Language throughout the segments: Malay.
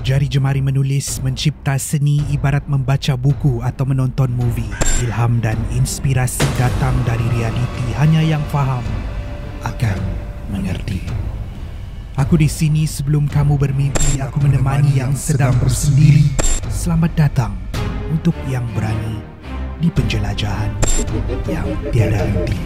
Jari jemari menulis, mencipta seni ibarat membaca buku atau menonton movie. Ilham dan inspirasi datang dari realiti, hanya yang faham akan mengerti. Aku di sini sebelum kamu bermimpi, aku menemani yang sedang bersendiri. Selamat datang untuk yang berani di penjelajahan yang tiada henti.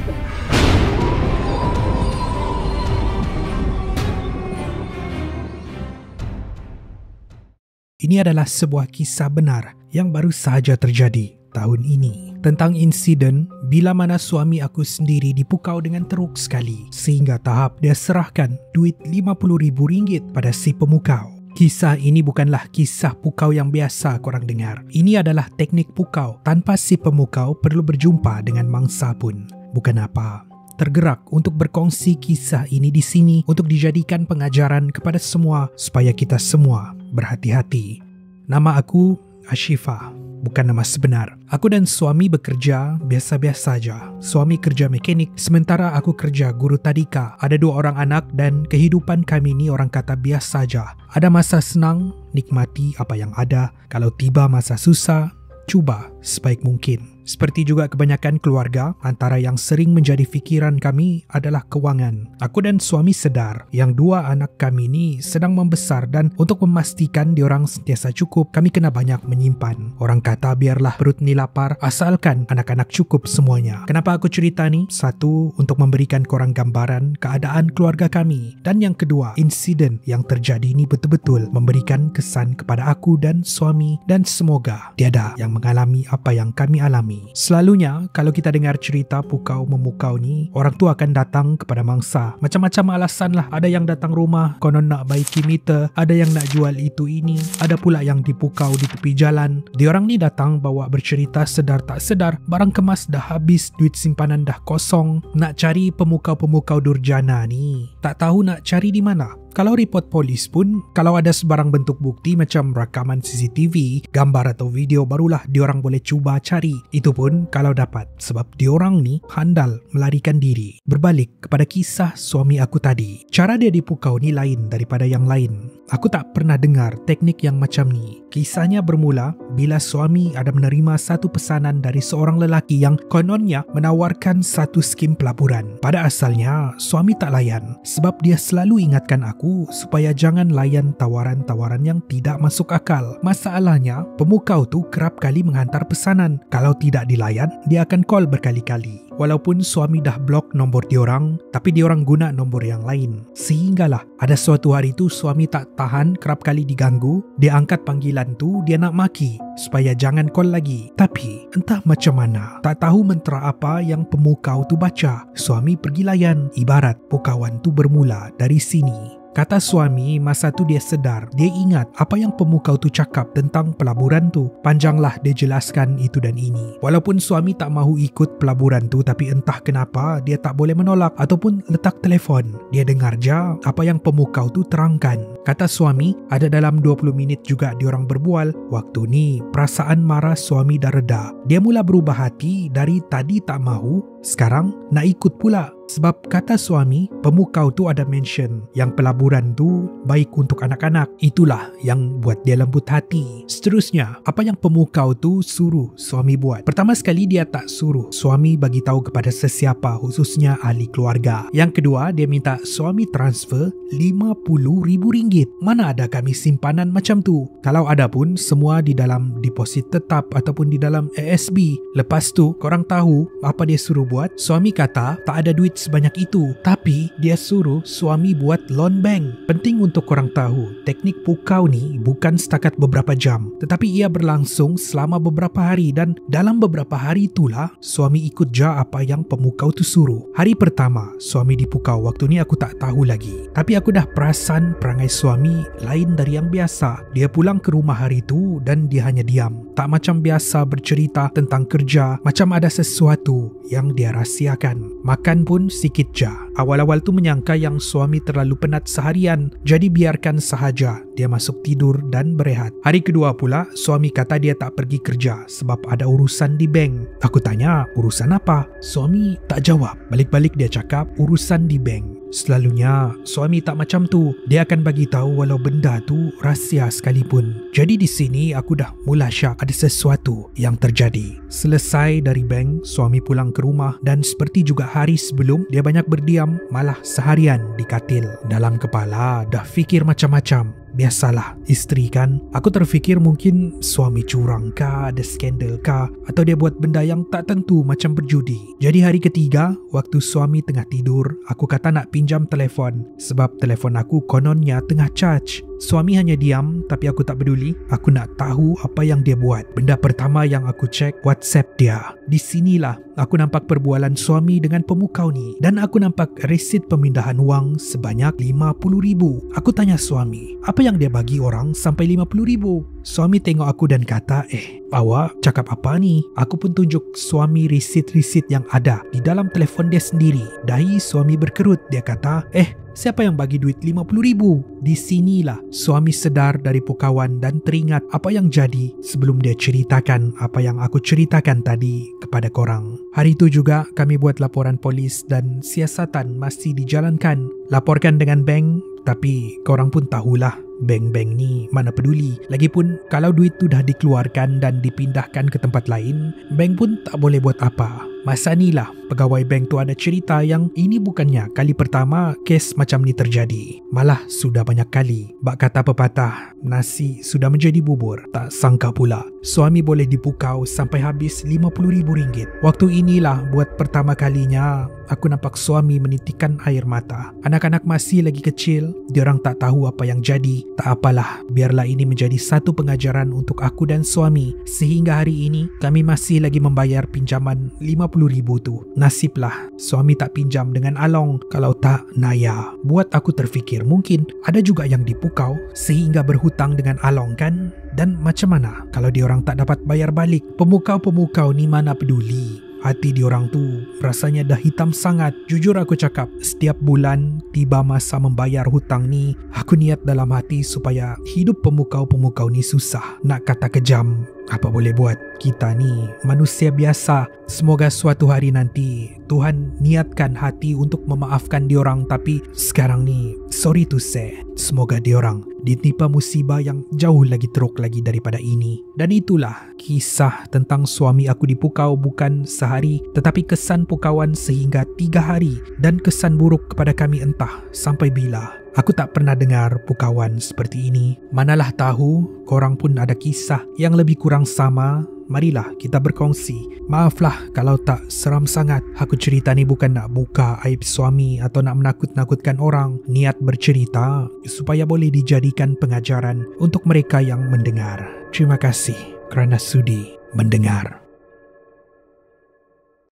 Ini adalah sebuah kisah benar yang baru sahaja terjadi tahun ini. Tentang insiden bila mana suami aku sendiri dipukau dengan teruk sekali sehingga tahap dia serahkan duit RM50,000 pada si pemukau. Kisah ini bukanlah kisah pukau yang biasa korang dengar. Ini adalah teknik pukau tanpa si pemukau perlu berjumpa dengan mangsa pun. Bukan apa. Tergerak untuk berkongsi kisah ini di sini untuk dijadikan pengajaran kepada semua supaya kita semua berhati-hati. Nama aku Ashifah, bukan nama sebenar. Aku dan suami bekerja biasa-biasa saja. Suami kerja mekanik, sementara aku kerja guru tadika. Ada 2 orang anak dan kehidupan kami ni orang kata biasa saja. Ada masa senang, nikmati apa yang ada. Kalau tiba masa susah, cuba sebaik mungkin. Seperti juga kebanyakan keluarga, antara yang sering menjadi fikiran kami adalah kewangan. Aku dan suami sedar yang 2 anak kami ni sedang membesar dan untuk memastikan diorang sentiasa cukup, kami kena banyak menyimpan. Orang kata biarlah perut ni lapar asalkan anak-anak cukup semuanya. Kenapa aku cerita ni? Satu, untuk memberikan korang gambaran keadaan keluarga kami. Dan yang kedua, insiden yang terjadi ni betul-betul memberikan kesan kepada aku dan suami dan semoga tiada yang mengalami apa yang kami alami. Selalunya kalau kita dengar cerita pukau memukau ni, orang tu akan datang kepada mangsa. Macam-macam alasan lah. Ada yang datang rumah konon nak baiki meter, ada yang nak jual itu ini, ada pula yang dipukau di tepi jalan. Diorang ni datang bawa bercerita sedar tak sedar, barang kemas dah habis, duit simpanan dah kosong. Nak cari pemukau-pemukau durjana ni, tak tahu nak cari di mana. Kalau report polis pun, kalau ada sebarang bentuk bukti macam rakaman CCTV, gambar atau video, barulah diorang boleh cuba cari. Itu pun kalau dapat, sebab diorang ni handal melarikan diri. Berbalik kepada kisah suami aku tadi, cara dia dipukau ni lain daripada yang lain. Aku tak pernah dengar teknik yang macam ni. Kisahnya bermula bila suami ada menerima satu pesanan dari seorang lelaki yang kononnya menawarkan satu skim pelaburan. Pada asalnya, suami tak layan sebab dia selalu ingatkan aku supaya jangan layan tawaran-tawaran yang tidak masuk akal. Masalahnya, pemukau tu kerap kali menghantar pesanan. Kalau tidak dilayan, dia akan call berkali-kali. Walaupun suami dah blok nombor diorang, tapi diorang guna nombor yang lain. Sehinggalah ada suatu hari tu suami tak tahan, kerap kali diganggu. Dia angkat panggilan tu, dia nak maki supaya jangan call lagi. Tapi entah macam mana, tak tahu mentera apa yang pemukau tu baca. Suami pergi layan. Ibarat pukauan tu bermula dari sini. Kata suami, masa tu dia sedar, dia ingat apa yang pemukau tu cakap tentang pelaburan tu. Panjanglah dia jelaskan itu dan ini. Walaupun suami tak mahu ikut pelaburan tu, tapi entah kenapa dia tak boleh menolak ataupun letak telefon. Dia dengar je apa yang pemukau tu terangkan. Kata suami, ada dalam 20 minit juga diorang berbual. Waktu ni, perasaan marah suami dah reda. Dia mula berubah hati, dari tadi tak mahu, sekarang nak ikut pula. Sebab kata suami, pemukau tu ada mention yang pelaburan tu baik untuk anak-anak. Itulah yang buat dia lembut hati. Seterusnya, apa yang pemukau tu suruh suami buat? Pertama sekali dia tak suruh suami bagi tahu kepada sesiapa, khususnya ahli keluarga. Yang kedua, dia minta suami transfer RM50,000. Mana ada kami simpanan macam tu? Kalau ada pun, semua di dalam deposit tetap ataupun di dalam ASB. Lepas tu, korang tahu apa dia suruh buat? Suami kata tak ada duit sebanyak itu, tapi dia suruh suami buat loan bank. Penting untuk korang tahu, teknik pukau ni bukan setakat beberapa jam, tetapi ia berlangsung selama beberapa hari dan dalam beberapa hari itulah suami ikut je apa yang pemukau tu suruh. Hari pertama suami dipukau, waktu ni aku tak tahu lagi, tapi aku dah perasan perangai suami lain dari yang biasa. Dia pulang ke rumah hari tu dan dia hanya diam, tak macam biasa bercerita tentang kerja, macam ada sesuatu yang dia rahsiakan. Makan pun sikit je. Awal-awal tu menyangka yang suami terlalu penat seharian, jadi biarkan sahaja dia masuk tidur dan berehat. Hari kedua pula, suami kata dia tak pergi kerja sebab ada urusan di bank. Aku tanya, urusan apa? Suami tak jawab. Balik-balik dia cakap, urusan di bank. Selalunya suami tak macam tu. Dia akan bagi tahu walau benda tu rahsia sekalipun. Jadi di sini aku dah mula syak ada sesuatu yang terjadi. Selesai dari bank, suami pulang ke rumah dan seperti juga hari sebelum, dia banyak berdiam malah seharian di katil. Dalam kepala dah fikir macam-macam. Biasalah, isteri kan. Aku terfikir mungkin suami curang kah, ada skandal kah, atau dia buat benda yang tak tentu macam berjudi. Jadi hari ketiga, waktu suami tengah tidur, aku kata nak pinjam telefon sebab telefon aku kononnya tengah charge. Suami hanya diam, tapi aku tak peduli. Aku nak tahu apa yang dia buat. Benda pertama yang aku cek WhatsApp dia. Di sinilah aku nampak perbualan suami dengan pemukau ni. Dan aku nampak resit pemindahan wang sebanyak 50,000. Aku tanya suami, apa yang dia bagi orang sampai 50,000? Suami tengok aku dan kata, awak cakap apa ni? Aku pun tunjuk suami resit-resit yang ada di dalam telefon dia sendiri. Dahi suami berkerut. Dia kata, siapa yang bagi duit 50,000? Di sinilah suami sedar dari pukauan dan teringat apa yang jadi sebelum dia ceritakan apa yang aku ceritakan tadi kepada korang. Hari itu juga kami buat laporan polis dan siasatan masih dijalankan. Laporkan dengan bank, tapi korang pun tahulah bank-bank ni mana peduli. Lagipun kalau duit tu dah dikeluarkan dan dipindahkan ke tempat lain, bank pun tak boleh buat apa. Masa ni lah pegawai bank tu ada cerita yang ini bukannya kali pertama kes macam ni terjadi. Malah sudah banyak kali. Bak kata pepatah, nasi sudah menjadi bubur. Tak sangka pula suami boleh dipukau sampai habis RM50,000. Waktu inilah buat pertama kalinya aku nampak suami menitikkan air mata. Anak-anak masih lagi kecil, diorang tak tahu apa yang jadi. Tak apalah, biarlah ini menjadi satu pengajaran untuk aku dan suami. Sehingga hari ini kami masih lagi membayar pinjaman RM50,000 tu. Nasiblah suami tak pinjam dengan Along. Kalau tak, Naya. Buat aku terfikir mungkin ada juga yang dipukau sehingga berhutang dengan Along kan? Dan macam mana kalau diorang tak dapat bayar balik? Pemukau-pemukau ni mana peduli. Hati diorang tu rasanya dah hitam sangat. Jujur aku cakap, setiap bulan tiba masa membayar hutang ni, aku niat dalam hati supaya hidup pemukau-pemukau ni susah. Nak kata kejam, apa boleh buat? Kita ni manusia biasa. Semoga suatu hari nanti Tuhan niatkan hati untuk memaafkan diorang. Tapi sekarang ni, sorry to say, semoga diorang ditimpa musibah yang jauh lagi teruk lagi daripada ini. Dan itulah kisah tentang suami aku dipukau bukan sehari, tetapi kesan pukauan sehingga 3 hari. Dan kesan buruk kepada kami entah sampai bila. Aku tak pernah dengar pukauan seperti ini. Manalah tahu korang pun ada kisah yang lebih kurang sama. Marilah kita berkongsi. Maaflah kalau tak seram sangat. Aku cerita ni bukan nak buka aib suami atau nak menakut-nakutkan orang. Niat bercerita supaya boleh dijadikan pengajaran untuk mereka yang mendengar. Terima kasih kerana sudi mendengar.